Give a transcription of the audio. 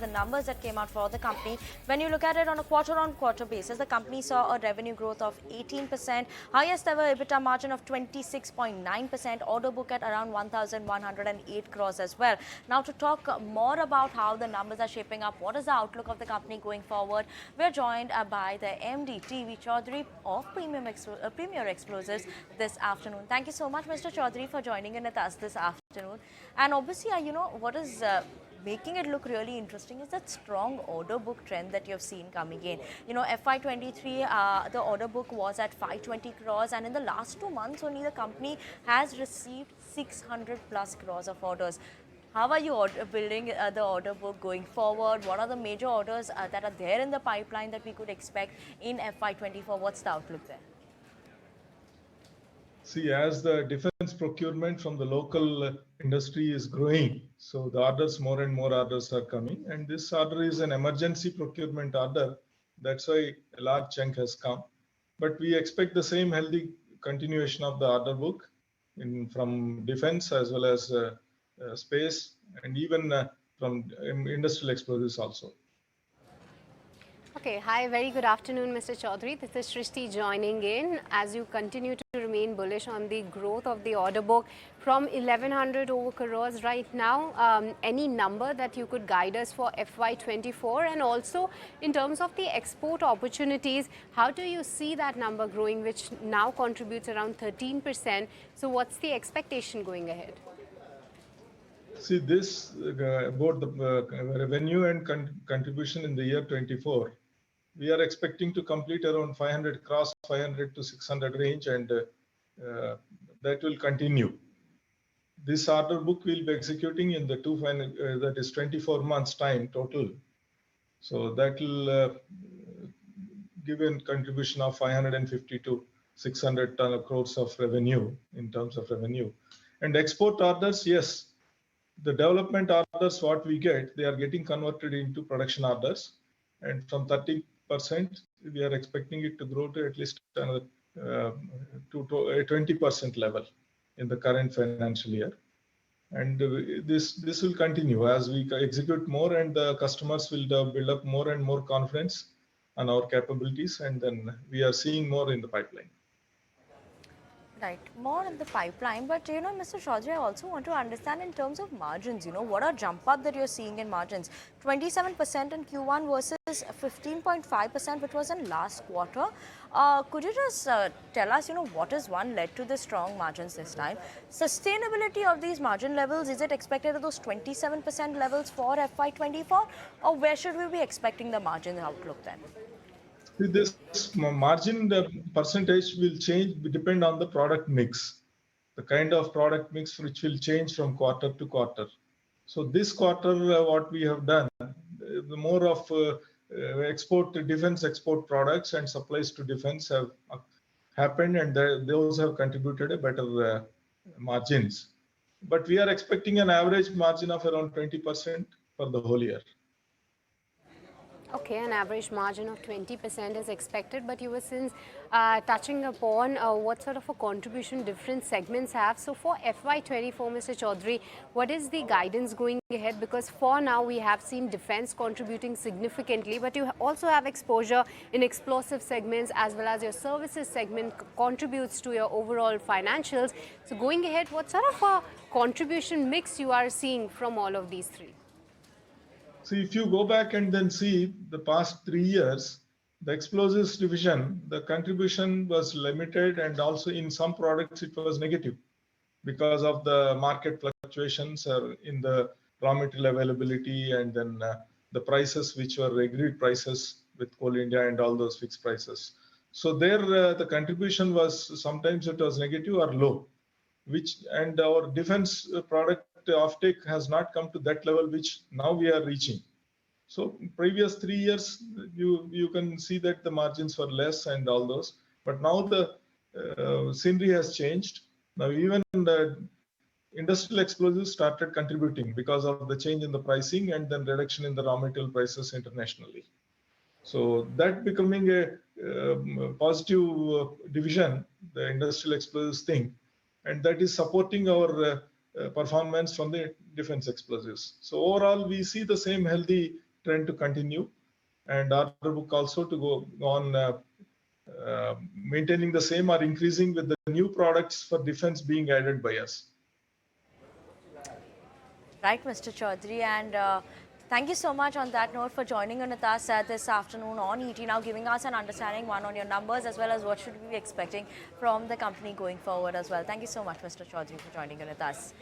the numbers that came out for the company. When you look at it on a quarter-on-quarter basis, the company saw a revenue growth of 18%, highest ever EBITDA margin of 26.9%, order book at around 1,108 crores as well. Now, to talk more about how the numbers are shaping up, what is the outlook of the company going forward, we're joined by the MD, TV Chowdary of Premier Explosives this afternoon. Thank you so much, Mr. Chowdary, for joining in with us this afternoon. And obviously, what is making it look really interesting is that strong order book trend that you've seen coming in. FY23, the order book was at 520 crores, and in the last 2 months only, the company has received 600 plus crores of orders. How are you building the order book going forward? What are the major orders that are there in the pipeline that we could expect in FY24? What's the outlook there? See, as the defense procurement from the local industry is growing, so the orders, more and more orders are coming. And this order is an emergency procurement order. That's why a large chunk has come. But we expect the same healthy continuation of the order book from defense as well as space, and even from industrial explosives also. Okay, hi, very good afternoon, Mr. Chowdary. This is Shrishti joining in. As you continue to remain bullish on the growth of the order book from 1,100 over crores right now, any number that you could guide us for FY24, and also in terms of the export opportunities, how do you see that number growing, which now contributes around 13%? So what's the expectation going ahead? See, this about the revenue and contribution in the year 24, we are expecting to complete around 500 cross 500 to 600 range, and that will continue. This order book will be executing in the that is 24 months time total. So that will give a contribution of 550 to 600 crores of revenue in terms of revenue. And export orders, yes, the development orders what we get, they are getting converted into production orders, and from 30%, we are expecting it to grow to at least another to a 20% level in the current financial year. And this will continue as we execute more, and the customers will build up more and more confidence on our capabilities, and then we are seeing more in the pipeline. Right, more in the pipeline. But, Mr. Chowdary, I also want to understand in terms of margins, what are jump up that you're seeing in margins? 27% in Q1 versus 15.5%, which was in last quarter. Could you just tell us, what is led to the strong margins this time? Sustainability of these margin levels, is it expected at those 27% levels for FY24? Or where should we be expecting the margin outlook then? This margin percentage will change, depend on the product mix, the kind of product mix which will change from quarter to quarter. So this quarter, what we have done, the more of defense export products and supplies to defense have happened, and those have contributed a better margins. But we are expecting an average margin of around 20% for the whole year. Okay, an average margin of 20% is expected, but you were since touching upon what sort of a contribution different segments have. So for FY24, Mr. Chowdary, what is the guidance going ahead? Because for now, we have seen defense contributing significantly, but you also have exposure in explosive segments as well as your services segment contributes to your overall financials. So going ahead, what sort of a contribution mix you are seeing from all of these three? See, if you go back and then see the past 3 years, the explosives division, the contribution was limited, and also in some products it was negative because of the market fluctuations in the raw material availability, and then the prices which were agreed prices with Coal India and all those fixed prices. So there the contribution was sometimes it was negative or low, and our defense product offtake has not come to that level which now we are reaching. So previous 3 years, you can see that the margins were less and all those, but now the scenery has changed. Now even the industrial explosives started contributing because of the change in the pricing and then reduction in the raw material prices internationally. So that becoming a positive division, the industrial explosives thing, and that is supporting our performance from the defense explosives. So overall, we see the same healthy trend to continue, and order book also to go on maintaining the same or increasing with the new products for defense being added by us. Right, Mr. Chaudhary, and thank you so much on that note for joining in with us this afternoon on ET Now, giving us an understanding one on your numbers as well as what should we be expecting from the company going forward as well. Thank you so much, Mr. Chaudhary, for joining in with us.